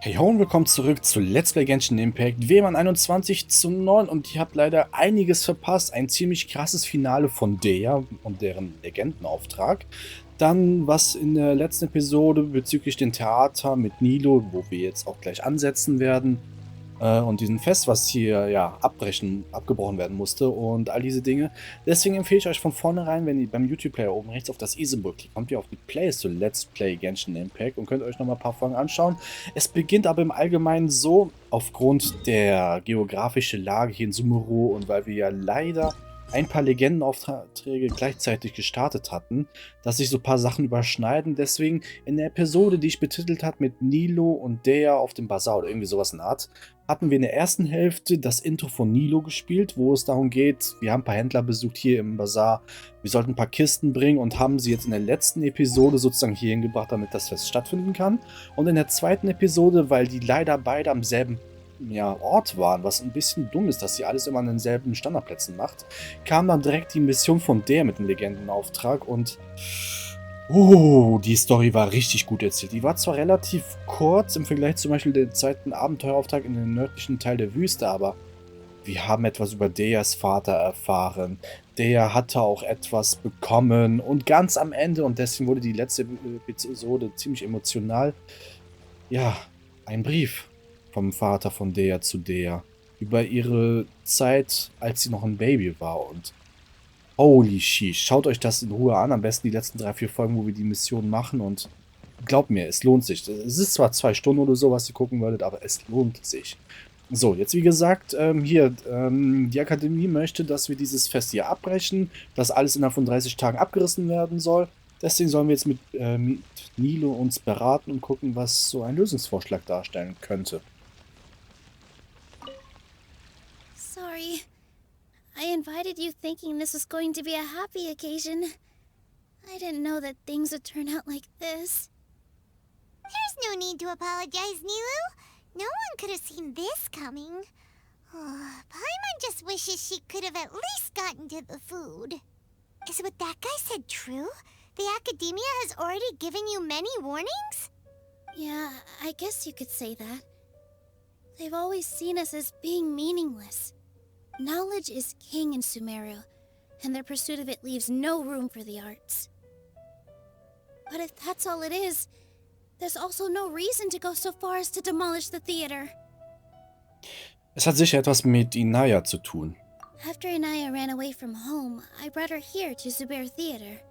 Hey ho und willkommen zurück zu Let's Play Genshin Impact WM 21:9 und ich habe leider einiges verpasst. Ein ziemlich krasses Finale von der und deren Legendenauftrag. Dann was in der letzten Episode bezüglich dem Theater mit Nilou, wo wir jetzt auch gleich ansetzen werden. Und diesem Fest, was hier ja abgebrochen werden musste und all diese Dinge. Deswegen empfehle ich euch von vornherein, wenn ihr beim YouTube-Player oben rechts auf das i-Symbol klickt, kommt ihr auf die Playlist zu Let's Play Genshin Impact und könnt euch nochmal ein paar Folgen anschauen. Es beginnt aber im Allgemeinen so, aufgrund der geografischen Lage hier in Sumeru und weil wir ja leider ein paar Legendenaufträge gleichzeitig gestartet hatten, dass sich so ein paar Sachen überschneiden. Deswegen in der Episode, die ich betitelt habe mit Nilou und der auf dem Basar oder irgendwie sowas in der Art, hatten wir in der ersten Hälfte das Intro von Nilou gespielt, wo es darum geht, wir haben ein paar Händler besucht hier im Basar, wir sollten ein paar Kisten bringen und haben sie jetzt in der letzten Episode sozusagen hier hingebracht, damit das Fest stattfinden kann. Und in der zweiten Episode, weil die leider beide am selben Ort waren, was ein bisschen dumm ist, dass sie alles immer an denselben Standardplätzen macht, kam dann direkt die Mission von der mit dem Legendenauftrag und die Story war richtig gut erzählt. Die war zwar relativ kurz im Vergleich zum Beispiel dem zweiten Abenteuerauftrag in den nördlichen Teil der Wüste, aber wir haben etwas über Deas Vater erfahren. Dea hatte auch etwas bekommen und ganz am Ende, und deswegen wurde die letzte Episode ziemlich emotional, ja, ein Brief vom Vater von Dea zu Dea über ihre Zeit, als sie noch ein Baby war und holy shit, schaut euch das in Ruhe an, am besten die letzten 3, 4 Folgen, wo wir die Mission machen und glaubt mir, es lohnt sich. Es ist zwar 2 Stunden oder so, was ihr gucken würdet, aber es lohnt sich. So, jetzt wie gesagt, die Akademie möchte, dass wir dieses Fest hier abbrechen, dass alles innerhalb von 30 Tagen abgerissen werden soll. Deswegen sollen wir jetzt mit Nilou uns beraten und gucken, was so ein Lösungsvorschlag darstellen könnte. Sorry. I invited you thinking this was going to be a happy occasion. I didn't know that things would turn out like this. There's no need to apologize, Nilou. No one could have seen this coming. Paimon just wishes she could have at least gotten to the food. Is what that guy said true? The Academia has already given you many warnings? Yeah, I guess you could say that. They've always seen us as being meaningless. Knowledge is king in Sumeru, and their pursuit of it leaves no room for the arts. But if that's all it is, there's also no reason to go so far as to demolish the theater. Es hat sicher etwas mit Inaya zu tun. After Anaya ran away from home, I brought her here to Zubair Theater.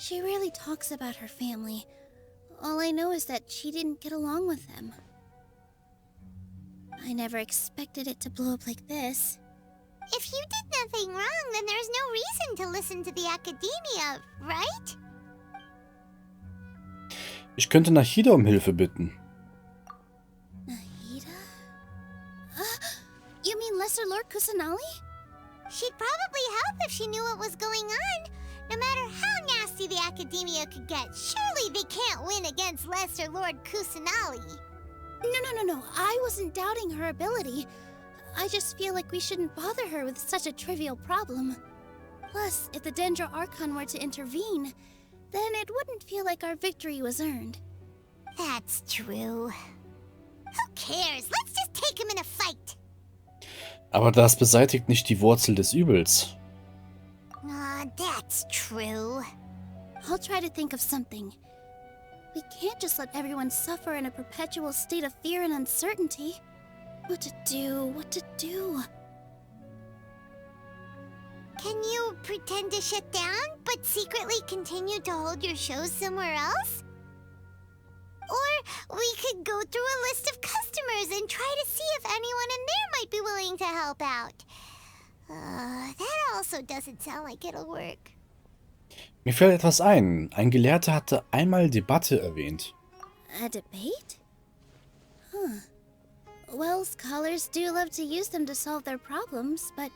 She rarely talks about her family. All I know is that she didn't get along with them. I never expected it to blow up like this. If you did nothing wrong, then there's no reason to listen to the Academia, right? Ich könnte Nahida um Hilfe bitten. Nahida? You mean Lesser Lord Kusanali? She'd probably help if she knew what was going on. No matter how nasty the Academia could get, surely they can't win against Lesser Lord Kusanali. No. I wasn't doubting her ability. I just feel like we shouldn't bother her with such a trivial problem. Plus, if the Dendra Archon were to intervene, then it wouldn't feel like our victory was earned. That's true. Who cares? Let's just take him in a fight. Aber das beseitigt nicht die Wurzel des Übels. That's true. I'll try to think of something. We can't just let everyone suffer in a perpetual state of fear and uncertainty. What to do? Can you pretend to shut down, but secretly continue to hold your shows somewhere else? Or we could go through a list of customers and try to see if anyone in there might be willing to help out. That also doesn't sound like it'll work. Mir fällt etwas ein. Ein Gelehrter hatte einmal Debatte erwähnt. A debate? Huh. Well, scholars do love to use them to solve their problems, but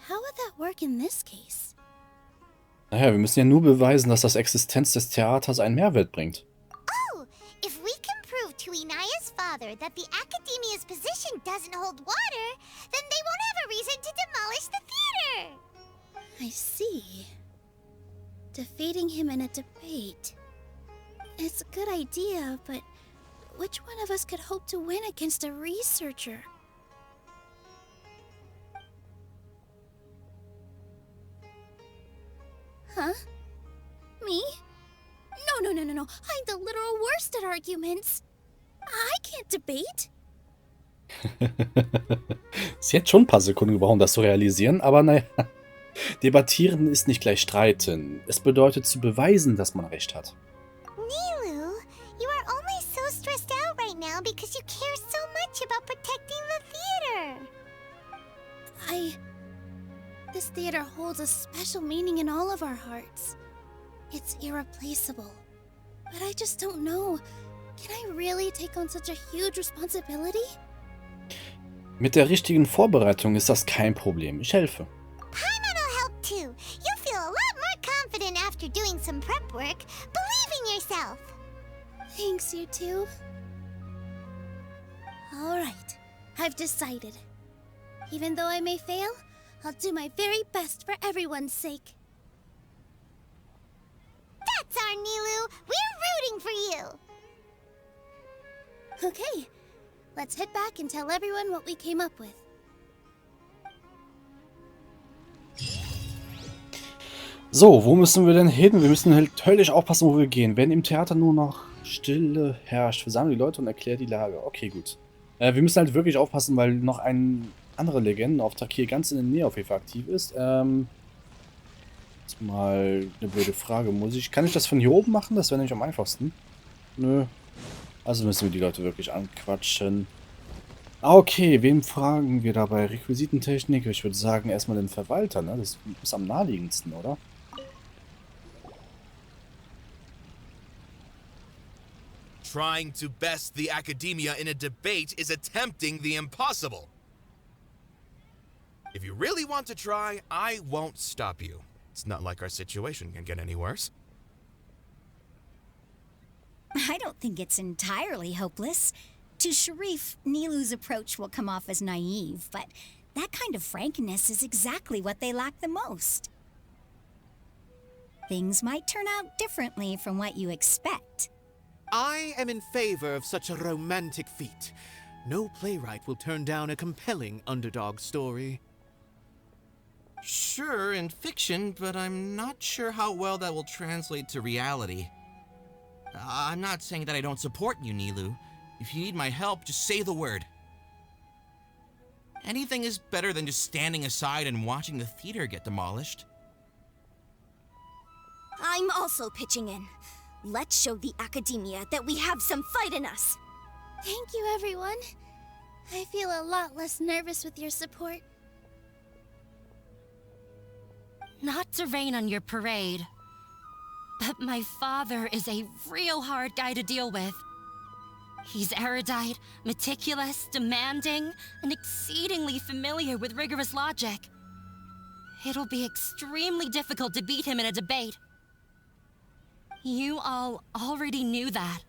how would that work in this case? Naja, wir müssen ja nur beweisen, dass das Existenz des Theaters einen Mehrwert bringt. Oh, if we can prove to Inaya's father that the Academia's position doesn't hold water, then they won't have a reason to demolish the theater. I see. Defeating him in a debate. It's a good idea, but which one of us could hope to win against a researcher? Huh? Me? No. I'm the literal worst at arguments. I can't debate. Sie hat schon ein paar Sekunden gebraucht, um das zu realisieren, aber naja. Debattieren ist nicht gleich streiten. Es bedeutet zu beweisen, dass man recht hat. Nilou, you are only so stressed out right now because you care so much about protecting the theater. This theater holds a special meaning in all of our hearts. It's irreplaceable. But I just don't know. Can I really take on such a huge responsibility? Mit der richtigen Vorbereitung ist das kein Problem. Ich helfe. Paimon'll help too. You'll feel a lot more confident after doing some prep work. Believe in yourself. Thanks, you two. Alright, I've decided. Even though I may fail, I'll do my very best for everyone's sake. That's our Nilou. We're rooting for you. Okay, let's head back and tell everyone what we came up with. So, wo müssen wir denn hin? Wir müssen halt höllisch aufpassen, wo wir gehen. Wenn im Theater nur noch Stille herrscht, versammle die Leute und erkläre die Lage. Okay, gut. Wir müssen halt wirklich aufpassen, weil noch ein anderer Legendenauftrag hier ganz in der Nähe auf jeden Fall aktiv ist. Jetzt mal eine blöde Frage. Kann ich das von hier oben machen? Das wäre nämlich am einfachsten. Nö. Also müssen wir die Leute wirklich anquatschen. Okay, wem fragen wir dabei? Requisitentechnik? Ich würde sagen, erstmal den Verwalter, ne? Das ist am naheliegendsten, oder? Trying to best the academia in a debate is attempting the impossible. If you really want to try, I won't stop you. It's not like our situation can get any worse. I don't think it's entirely hopeless. To Sharif, Nilou's approach will come off as naive, but that kind of frankness is exactly what they lack the most. Things might turn out differently from what you expect. I am in favor of such a romantic feat. No playwright will turn down a compelling underdog story. Sure, in fiction, but I'm not sure how well that will translate to reality. I'm not saying that I don't support you, Nilou. If you need my help, just say the word. Anything is better than just standing aside and watching the theater get demolished. I'm also pitching in. Let's show the academia that we have some fight in us. Thank you, everyone. I feel a lot less nervous with your support. Not to rain on your parade, but my father is a real hard guy to deal with. He's erudite, meticulous, demanding, and exceedingly familiar with rigorous logic. It'll be extremely difficult to beat him in a debate. You all already knew that.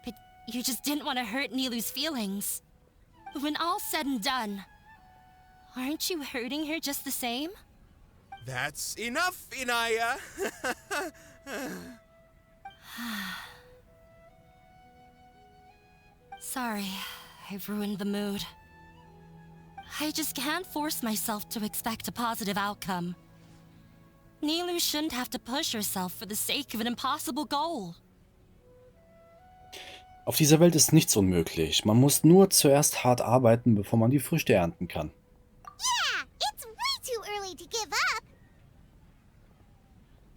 But you just didn't want to hurt Nilou's feelings. When all's said and done, aren't you hurting her just the same? That's enough, Inaya. Sorry, I've ruined the mood. I just can't force myself to expect a positive outcome. Nilou shouldn't have to push herself for the sake of an impossible goal. Auf dieser Welt ist nichts unmöglich. Man muss nur zuerst hart arbeiten, bevor man die Früchte ernten kann. Yeah, it's way too early to give up.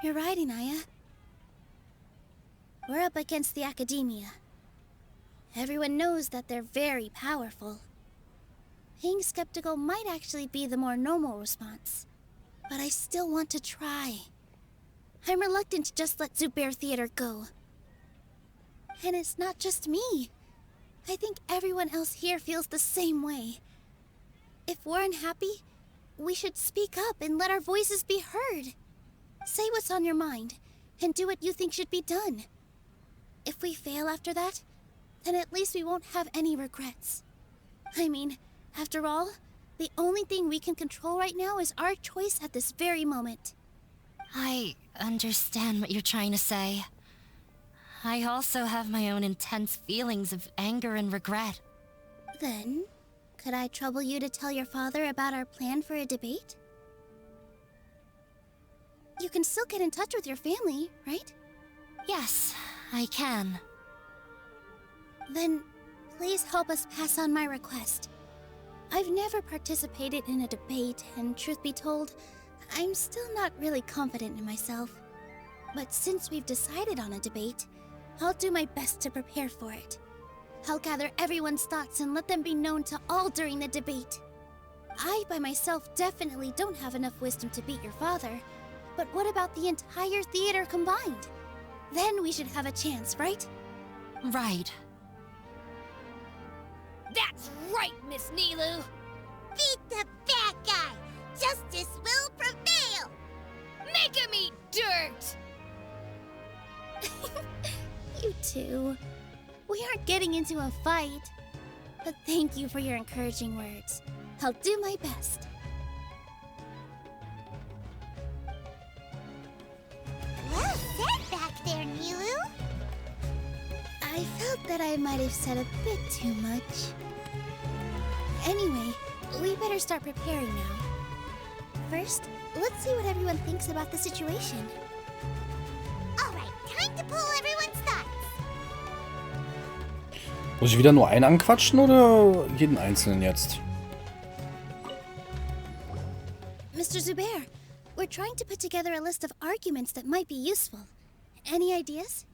You're right, Inaya. We're up against the academia. Everyone knows that they're very powerful. Being skeptical might actually be the more normal response. But I still want to try. I'm reluctant to just let Zubair Theater go. And it's not just me. I think everyone else here feels the same way. If we're unhappy, we should speak up and let our voices be heard. Say what's on your mind, and do what you think should be done. If we fail after that, then at least we won't have any regrets. I mean, after all, the only thing we can control right now is our choice at this very moment. I understand what you're trying to say. I also have my own intense feelings of anger and regret. Then, could I trouble you to tell your father about our plan for a debate? You can still get in touch with your family, right? Yes, I can. Then, please help us pass on my request. I've never participated in a debate, and truth be told, I'm still not really confident in myself. But since we've decided on a debate, I'll do my best to prepare for it. I'll gather everyone's thoughts and let them be known to all during the debate. I, by myself, definitely don't have enough wisdom to beat your father. But what about the entire theater combined? Then we should have a chance, right? Right. That's right, Miss Nilou! Beat the bad guy! Justice will prevail! Make him eat dirt! You two. We aren't getting into a fight. But thank you for your encouraging words. I'll do my best. Well said back there, Nilou. I felt that I might have said a bit too much. Anyway, we better start preparing now. First, let's see what everyone thinks about the situation. Alright, time to pull everyone's thoughts. Muss ich wieder nur einen anquatschen oder jeden Einzelnen jetzt? Mr. Zubair, we're trying to put together a list of arguments that might be useful. Any ideas?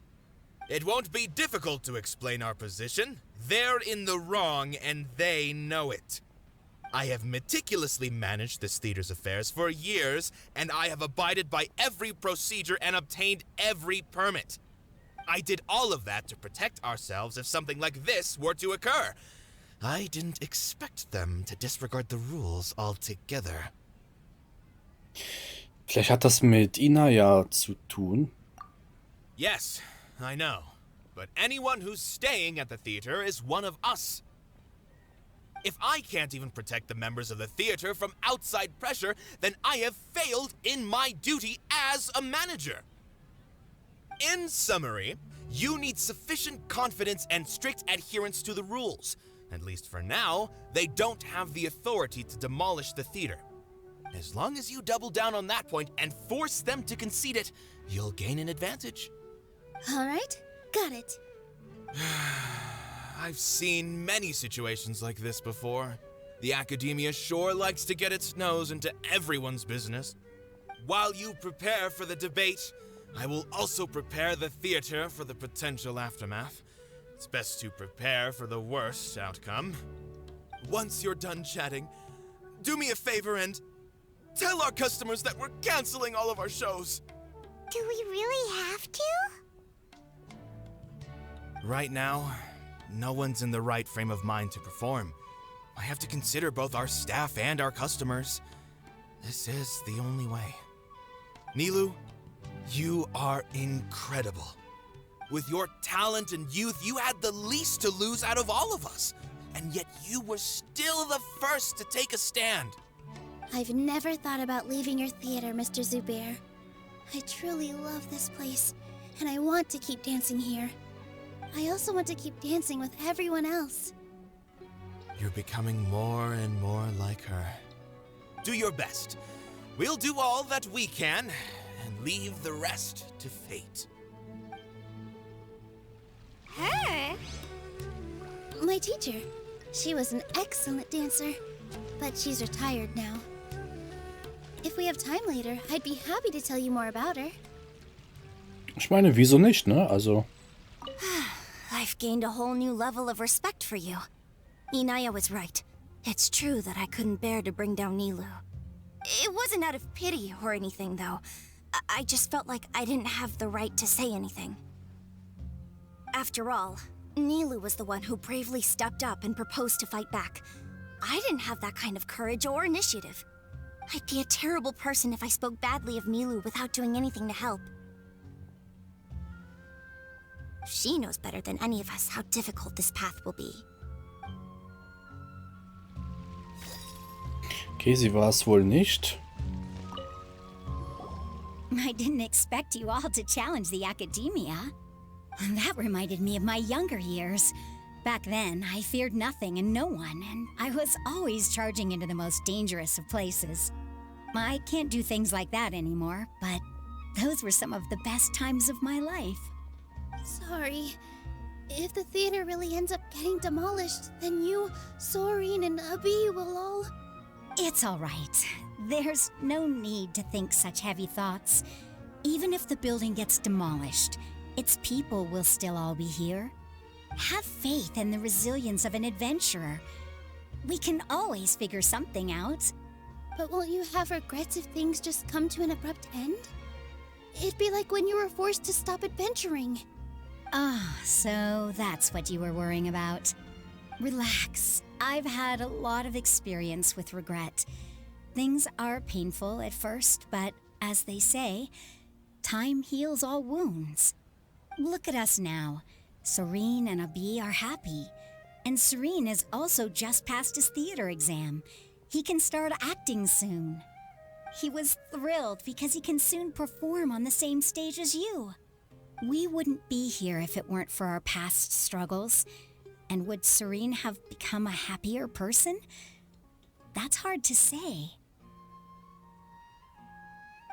It won't be difficult to explain our position. They're in the wrong, and they know it. I have meticulously managed this theater's affairs for years, and I have abided by every procedure and obtained every permit. I did all of that to protect ourselves if something like this were to occur. I didn't expect them to disregard the rules altogether. Vielleicht hat das mit Ina ja zu tun. Yes, I know. But anyone who's staying at the theater is one of us. If I can't even protect the members of the theater from outside pressure, then I have failed in my duty as a manager. In summary, you need sufficient confidence and strict adherence to the rules. At least for now, they don't have the authority to demolish the theater. As long as you double down on that point and force them to concede it, you'll gain an advantage. Alright, got it. I've seen many situations like this before. The academia sure likes to get its nose into everyone's business. While you prepare for the debate, I will also prepare the theater for the potential aftermath. It's best to prepare for the worst outcome. Once you're done chatting, do me a favor and tell our customers that we're canceling all of our shows. Do we really have to? Right now, no one's in the right frame of mind to perform. I have to consider both our staff and our customers. This is the only way. Nilou, you are incredible. With your talent and youth, you had the least to lose out of all of us. And yet you were still the first to take a stand. I've never thought about leaving your theater, Mr. Zubair. I truly love this place, and I want to keep dancing here. I also want to keep dancing with everyone else. You're becoming more and more like her. Do your best. We'll do all that we can, and leave the rest to fate. Her? My teacher. She was an excellent dancer, but she's retired now. If we have time later, I'd be happy to tell you more about her. Ich meine, wieso nicht, ne? Also. I've gained a whole new level of respect for you. Inaya was right. It's true that I couldn't bear to bring down Nilou. It wasn't out of pity or anything, though. I just felt like I didn't have the right to say anything. After all, Nilou was the one who bravely stepped up and proposed to fight back. I didn't have that kind of courage or initiative. I'd be a terrible person if I spoke badly of Nilou without doing anything to help. She knows better than any of us how difficult this path will be. Okay, sie war es wohl nicht. I didn't expect you all to challenge the academia. That reminded me of my younger years. Back then, I feared nothing and no one, and I was always charging into the most dangerous of places. I can't do things like that anymore, but those were some of the best times of my life. Sorry. If the theater really ends up getting demolished, then you, Soren, and Abi will all... It's all right. There's no need to think such heavy thoughts. Even if the building gets demolished, its people will still all be here. Have faith in the resilience of an adventurer. We can always figure something out. But won't you have regrets if things just come to an abrupt end? It'd be like when you were forced to stop adventuring. Ah, so that's what you were worrying about. Relax. I've had a lot of experience with regret. Things are painful at first, but as they say, time heals all wounds. Look at us now. Soren and Abi are happy. And Soren has also just passed his theater exam. He can start acting soon. He was thrilled because he can soon perform on the same stage as you. We wouldn't be here if it weren't for our past struggles. And would Soren have become a happier person? That's hard to say.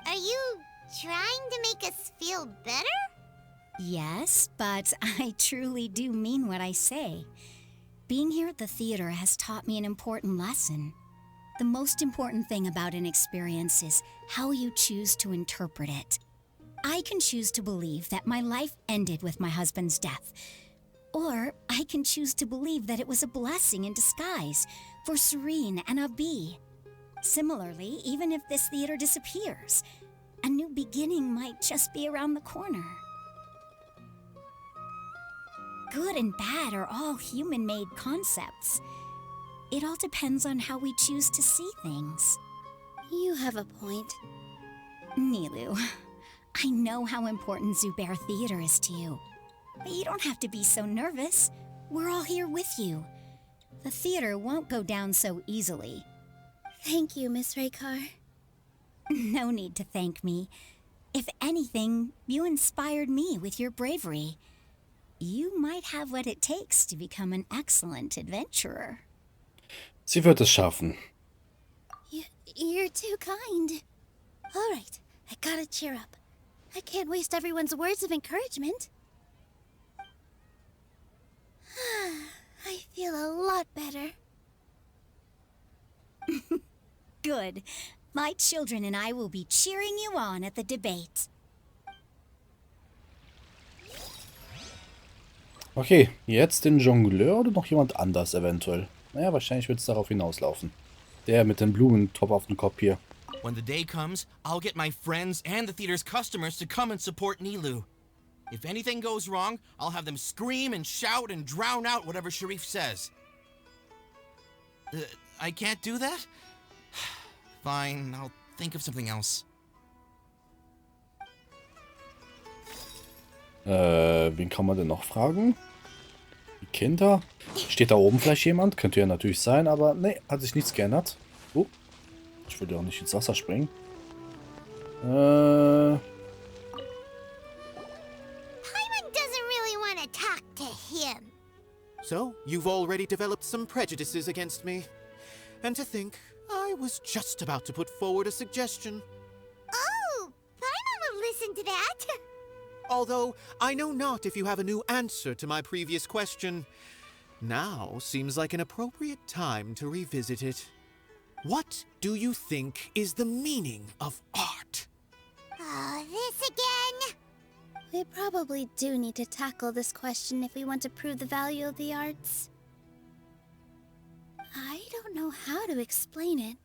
Are you trying to make us feel better? Yes, but I truly do mean what I say. Being here at the theater has taught me an important lesson. The most important thing about an experience is how you choose to interpret it. I can choose to believe that my life ended with my husband's death. Or I can choose to believe that it was a blessing in disguise for Soren and Abi. Similarly, even if this theater disappears, a new beginning might just be around the corner. Good and bad are all human-made concepts. It all depends on how we choose to see things. You have a point. Nilou, I know how important Zuber Theater is to you. But you don't have to be so nervous. We're all here with you. The theater won't go down so easily. Thank you, Miss Raykar. No need to thank me. If anything, you inspired me with your bravery. You might have what it takes to become an excellent adventurer. Sie wird es schaffen. You're too kind. All right, I gotta cheer up. I can't waste everyone's words of encouragement. I feel a lot better. Good. My children and I will be cheering you on at the debate. Okay, jetzt den Jongleur oder noch jemand anders eventuell? Naja, wahrscheinlich wird es darauf hinauslaufen. Der mit dem Blumentopf auf dem Kopf hier. When the day comes, I'll get my friends and the theater's customers to come and support Nilou. If anything goes wrong, I'll have them scream and shout and drown out whatever Sharif says. I can't do that? Fine, I'll think of something else. Wen kann man denn noch fragen? Die Kinder? Steht da oben vielleicht jemand? Könnte ja natürlich sein, aber nee, hat sich nichts geändert. Ich würde ja auch nicht ins Wasser springen. Paimon doesn't really want to talk to him. So, you've already developed some prejudices against me. And to think, I was just about to put forward a suggestion. Oh, Paimon will listen to that. Although, I know not if you have a new answer to my previous question. Now seems like an appropriate time to revisit it. What do you think is the meaning of art? Oh, this again? We probably do need to tackle this question if we want to prove the value of the arts. I don't know how to explain it,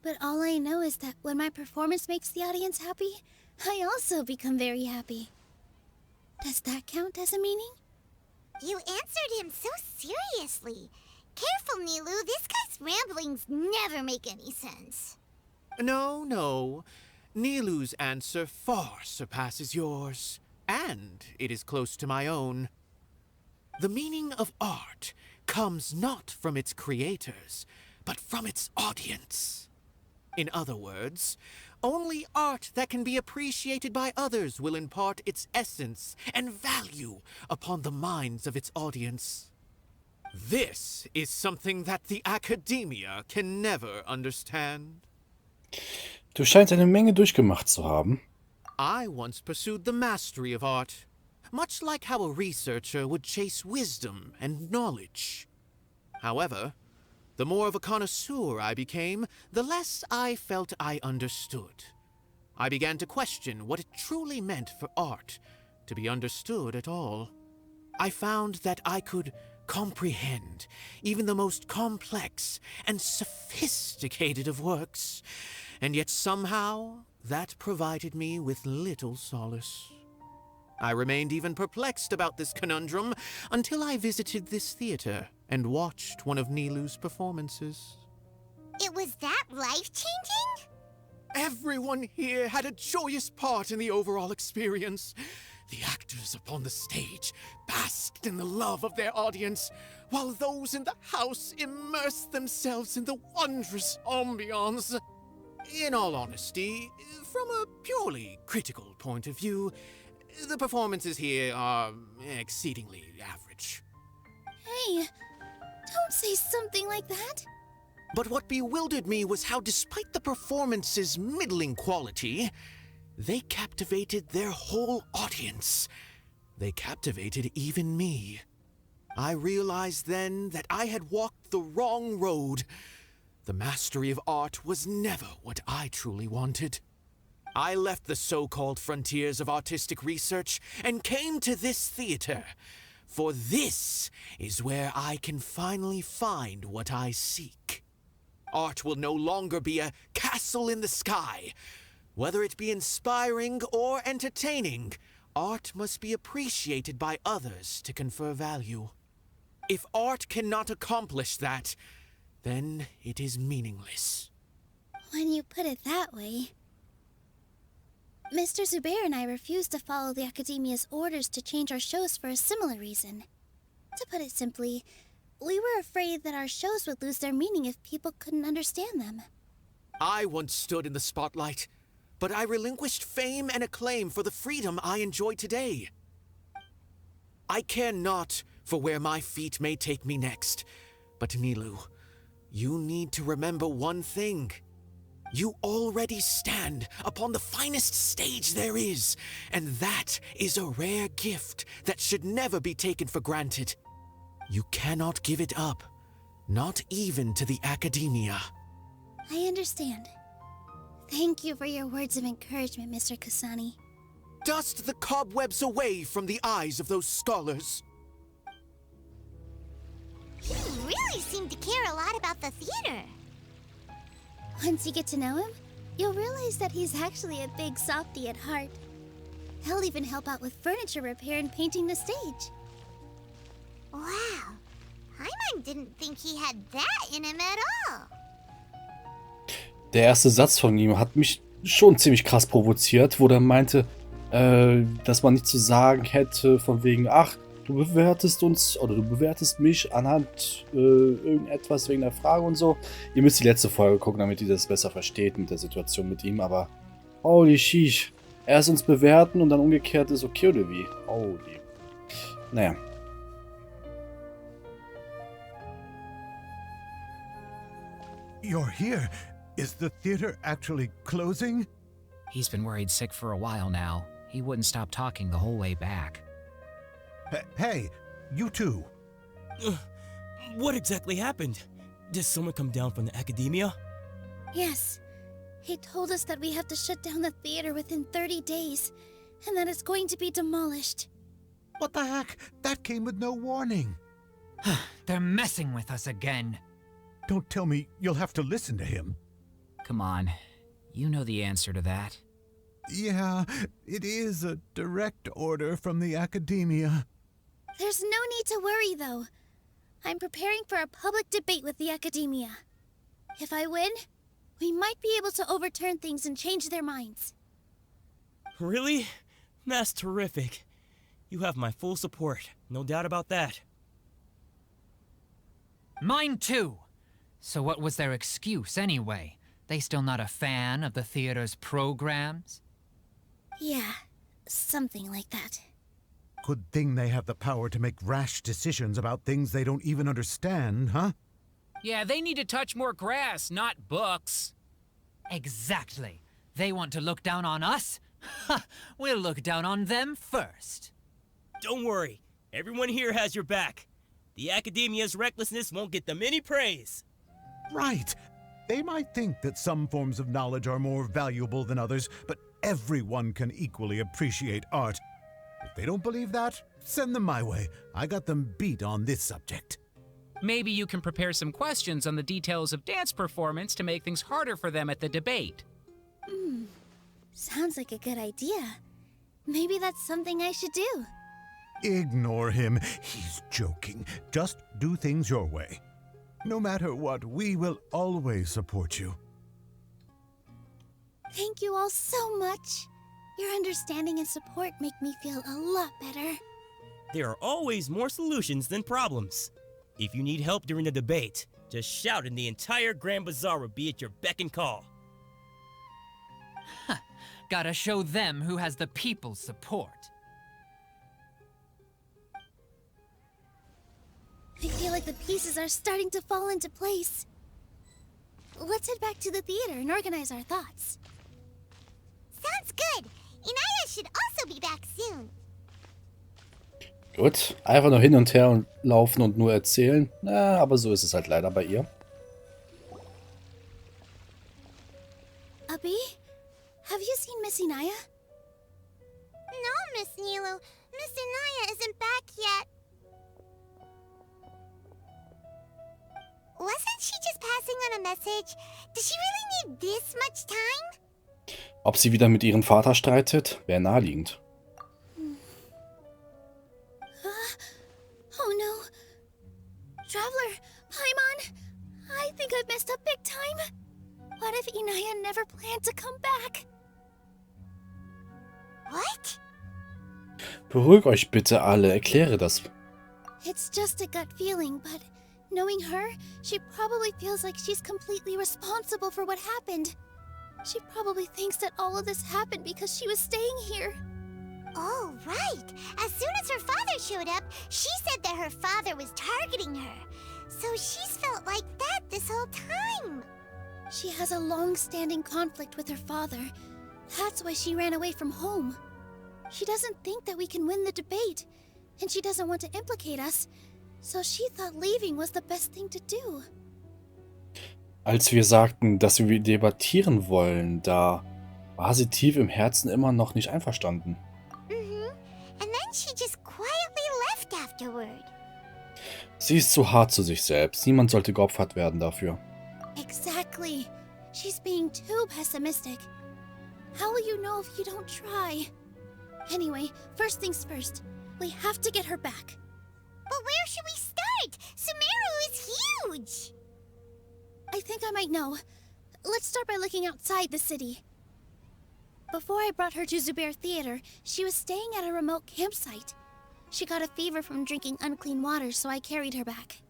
but all I know is that when my performance makes the audience happy, I also become very happy. Does that count as a meaning? You answered him so seriously. Careful, Nilou. This guy's ramblings never make any sense. No. Nilou's answer far surpasses yours, and it is close to my own. The meaning of art comes not from its creators, but from its audience. In other words, Only art that can be appreciated by others will impart its essence and value upon the minds of its audience. This is something that the academia can never understand. Du scheinst eine Menge durchgemacht zu haben. I once pursued the mastery of art, much like how a researcher would chase wisdom and knowledge. However, the more of a connoisseur I became, the less I felt I understood. I began to question what it truly meant for art to be understood at all. I found that I could comprehend even the most complex and sophisticated of works, and yet somehow that provided me with little solace. I remained even perplexed about this conundrum until I visited this theater and watched one of Nilou's performances. It was that life-changing? Everyone here had a joyous part in the overall experience. The actors upon the stage basked in the love of their audience, while those in the house immersed themselves in the wondrous ambiance. In all honesty, from a purely critical point of view, the performances here are exceedingly average. Hey, don't say something like that. But what bewildered me was how, despite the performance's middling quality, they captivated their whole audience. They captivated even me. I realized then that I had walked the wrong road. The mastery of art was never what I truly wanted. I left the so-called frontiers of artistic research and came to this theater, for this is where I can finally find what I seek. Art will no longer be a castle in the sky. Whether it be inspiring or entertaining, art must be appreciated by others to confer value. If art cannot accomplish that, then it is meaningless. When you put it that way... Mr. Zubair and I refused to follow the Academia's orders to change our shows for a similar reason. To put it simply, we were afraid that our shows would lose their meaning if people couldn't understand them. I once stood in the spotlight, but I relinquished fame and acclaim for the freedom I enjoy today. I care not for where my feet may take me next, but Nilou, you need to remember one thing. You already stand upon the finest stage there is, and that is a rare gift that should never be taken for granted. You cannot give it up, not even to the academia. I understand. Thank you for your words of encouragement, Mr. Kasani. Dust the cobwebs away from the eyes of those scholars. He really seemed to care a lot about the theater. Once you get to know him, you'll realize that he's actually a big softie at heart. He'll even help out with furniture repair and painting the stage. Wow. Paimon didn't think he had that in him at all. Der erste Satz von ihm hat mich schon ziemlich krass provoziert, wo er meinte, dass man nicht zu sagen hätte von wegen, ach, du bewertest uns oder du bewertest mich anhand irgendetwas wegen der Frage und so. Ihr müsst die letzte Folge gucken, damit ihr das besser versteht mit der Situation mit ihm, aber holy sheesh. Erst uns bewerten und dann umgekehrt ist okay oder wie? Holy. Naja. You're here. Is the theater actually closing? He's been worried sick for a while now. He wouldn't stop talking the whole way back. Hey, you two. What exactly happened? Did someone come down from the academia? Yes. He told us that we have to shut down the theater within 30 days, and that it's going to be demolished. What the heck? That came with no warning. They're messing with us again. Don't tell me you'll have to listen to him. Come on. You know the answer to that. Yeah, it is a direct order from the academia. There's no need to worry, though. I'm preparing for a public debate with the academia. If I win, we might be able to overturn things and change their minds. Really? That's terrific. You have my full support, no doubt about that. Mine too. So what was their excuse anyway? They still not a fan of the theater's programs? Yeah, something like that. Good thing they have the power to make rash decisions about things they don't even understand, huh? Yeah, they need to touch more grass, not books. Exactly. They want to look down on us? Ha! We'll look down on them first. Don't worry, everyone here has your back. The Academia's recklessness won't get them any praise. Right. They might think that some forms of knowledge are more valuable than others, but everyone can equally appreciate art. If they don't believe that, send them my way. I got them beat on this subject. Maybe you can prepare some questions on the details of dance performance to make things harder for them at the debate. Sounds like a good idea. Maybe that's something I should do. Ignore him. He's joking. Just do things your way. No matter what, we will always support you. Thank you all so much. Your understanding and support make me feel a lot better. There are always more solutions than problems. If you need help during the debate, just shout and the entire Grand Bazaar will be at your beck and call. Gotta show them who has the people's support. I feel like the pieces are starting to fall into place. Let's head back to the theater and organize our thoughts. Sounds good. Inaya should also be back soon. Gut, einfach nur hin und her laufen und nur erzählen. Na, aber so ist es halt leider bei ihr. Abi, have you seen Miss Inaya? No, Miss Nilou. Miss Inaya isn't back yet. Wasn't she just passing on a message? Does she really need this much time? Ob sie wieder mit ihrem Vater streitet, wäre naheliegend. Oh no. Traveler, Paimon, I think I've messed up big time. What if Inaya never planned to come back? What? Beruhigt euch bitte alle, erkläre das. It's just a gut feeling, but knowing her, she probably feels like she's completely responsible for what happened. She probably thinks that all of this happened because she was staying here. Oh, right. As soon as her father showed up, she said that her father was targeting her. So she's felt like that this whole time. She has a long-standing conflict with her father. That's why she ran away from home. She doesn't think that we can win the debate, and she doesn't want to implicate us, so she thought leaving was the best thing to do. Als wir sagten, dass wir debattieren wollen, da war sie tief im Herzen immer noch nicht einverstanden. And then she just quietly left afterward. Sie ist zu hart zu sich selbst. Niemand sollte geopfert werden dafür. Exactly. She's being too pessimistic. How will you know if you don't try? Anyway, first things first. We have to get her back. But where should we start? Sumeru is huge! I think I might know. Let's start by looking outside the city. Before I brought her to Zubair Theater, she was staying at a remote campsite. She got a fever from drinking unclean water, so I carried her back.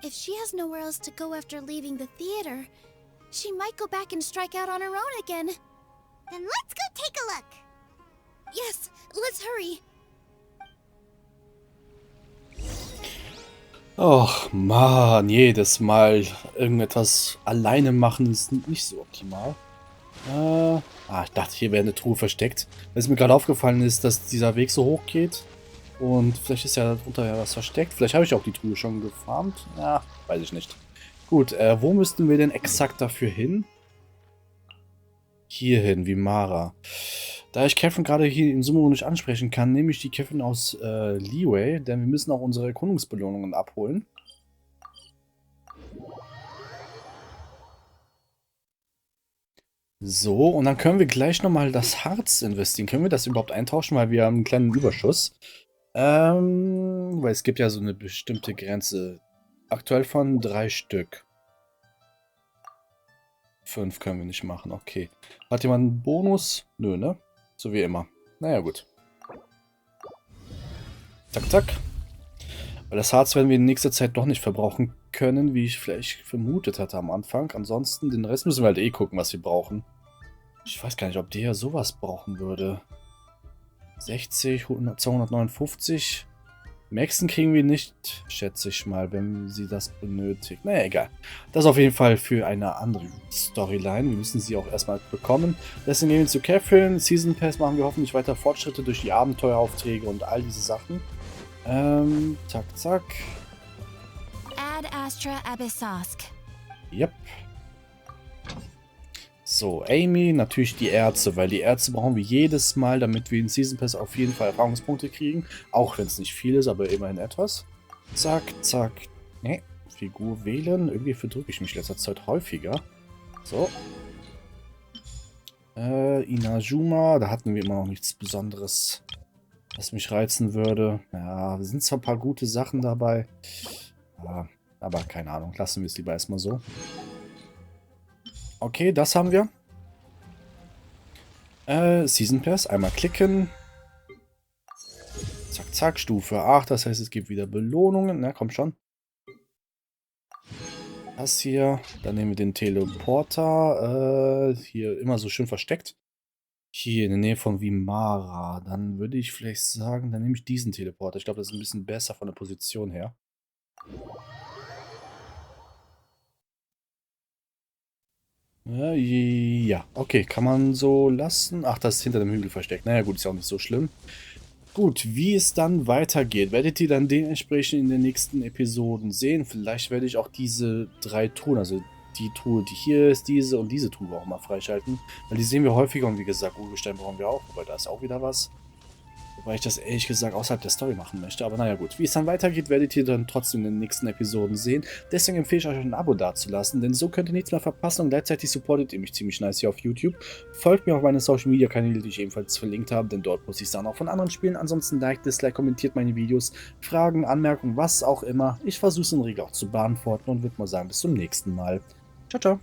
If she has nowhere else to go after leaving the theater, she might go back and strike out on her own again. Then let's go take a look. Yes, let's hurry. Och, Mann, jedes Mal irgendetwas alleine machen ist nicht so optimal. Ich dachte, hier wäre eine Truhe versteckt. Weil es mir gerade aufgefallen ist, dass dieser Weg so hoch geht. Und vielleicht ist ja darunter ja was versteckt. Vielleicht habe ich auch die Truhe schon gefarmt. Ja, weiß ich nicht. Gut, wo müssten wir denn exakt dafür hin? Hierhin, wie Mara. Da ich Kevin gerade hier in Summe nicht ansprechen kann, nehme ich die Kevin aus Leeway, denn wir müssen auch unsere Erkundungsbelohnungen abholen. So, und dann können wir gleich nochmal das Harz investieren. Können wir das überhaupt eintauschen, weil wir haben einen kleinen Überschuss. Weil es gibt ja so eine bestimmte Grenze. Aktuell von 3 Stück. 5 können wir nicht machen, okay. Hat jemand einen Bonus? Nö, ne? So wie immer. Naja, gut. Zack, zack. Weil das Harz werden wir in nächster Zeit doch nicht verbrauchen können, wie ich vielleicht vermutet hatte am Anfang. Ansonsten, den Rest müssen wir halt eh gucken, was wir brauchen. Ich weiß gar nicht, ob der sowas brauchen würde. 60, 100, 259. Maxen kriegen wir nicht, schätze ich mal, wenn sie das benötigt. Naja, egal. Das ist auf jeden Fall für eine andere Storyline. Wir müssen sie auch erstmal bekommen. Deswegen gehen wir zu Catherine. Season Pass machen wir hoffentlich weiter Fortschritte durch die Abenteueraufträge und all diese Sachen. Zack, zack. Ad Astra Abyssosk. Yep. So, Amy, natürlich die Ärzte, weil die Ärzte brauchen wir jedes Mal, damit wir in Season Pass auf jeden Fall Erfahrungspunkte kriegen. Auch wenn es nicht viel ist, aber immerhin etwas. Zack, zack. Ne, Figur wählen. Irgendwie verdrücke ich mich letzter Zeit häufiger. So. Inajuma, da hatten wir immer noch nichts Besonderes, was mich reizen würde. Ja, es sind zwar ein paar gute Sachen dabei. Ja, aber keine Ahnung, lassen wir es lieber erstmal so. Okay, das haben wir. Season Pass, einmal klicken. Zack, zack, Stufe 8, das heißt, es gibt wieder Belohnungen. Na, komm schon. Das hier, dann nehmen wir den Teleporter. Hier immer so schön versteckt. Hier in der Nähe von Vimara. Dann würde ich vielleicht sagen, dann nehme ich diesen Teleporter. Ich glaube, das ist ein bisschen besser von der Position her. Ja, okay, kann man so lassen. Ach, das ist hinter dem Hügel versteckt. Naja, gut, ist ja auch nicht so schlimm. Gut, wie es dann weitergeht, werdet ihr dann dementsprechend in den nächsten Episoden sehen. Vielleicht werde ich auch diese 3 Truhen, also die Truhe, die hier ist, diese und diese Truhe auch mal freischalten. Weil die sehen wir häufiger und wie gesagt, Urgestein brauchen wir auch, weil da ist auch wieder was. Wobei ich das ehrlich gesagt außerhalb der Story machen möchte. Aber naja gut, wie es dann weitergeht, werdet ihr dann trotzdem in den nächsten Episoden sehen. Deswegen empfehle ich euch ein Abo dazulassen, denn so könnt ihr nichts mehr verpassen und gleichzeitig supportet ihr mich ziemlich nice hier auf YouTube. Folgt mir auf meine Social Media Kanäle, die ich ebenfalls verlinkt habe, denn dort poste ich dann auch von anderen Spielen. Ansonsten liked, dislike, kommentiert meine Videos, Fragen, Anmerkungen, was auch immer. Ich versuche es in der Regel auch zu beantworten und würde mal sagen, bis zum nächsten Mal. Ciao, ciao.